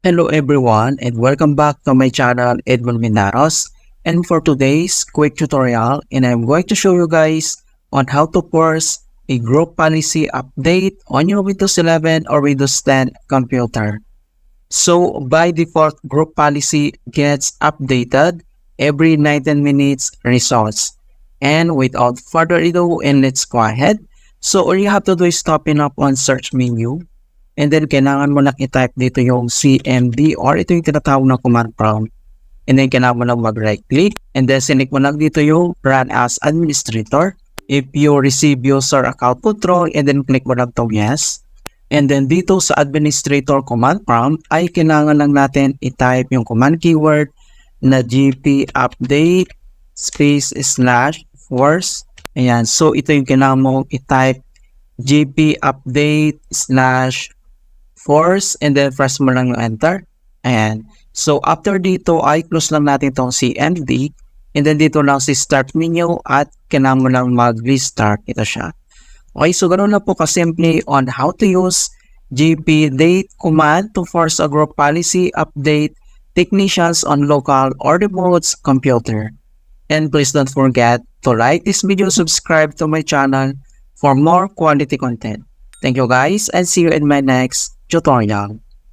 Hello everyone and welcome back to my channel Edmund Mindaros, and for today's quick tutorial I'm going to show you guys on how to force a group policy update on your Windows 11 or Windows 10 computer. So by default, group policy gets updated every 19 minutes results. And without further ado, let's go ahead. So all you have to do is open up on search menu. And then, kailangan mo lang i-type dito yung CMD or ito yung tinatawag na command prompt. And then, kailangan mo lang mag-right click. And then, select mo lang dito yung run as administrator. If you receive user account control, and then click mo lang itong yes. And then, dito sa administrator command prompt, ay kailangan lang natin i-type yung command keyword na gpupdate /force. Ayan. So, ito yung kailangan mo i-type gpupdate/force and then press mo lang yung enter. Ayan. So, after dito ay close lang natin itong CMD and then dito lang si start menu at kailangan mo lang mag-restart. Ito siya. Okay, so ganoon na po kasimple on how to use gpupdate command to force a group policy update technicians on local or remote computer. And please don't forget to like this video, subscribe to my channel for more quality content. Thank you guys and see you in my next tutorial.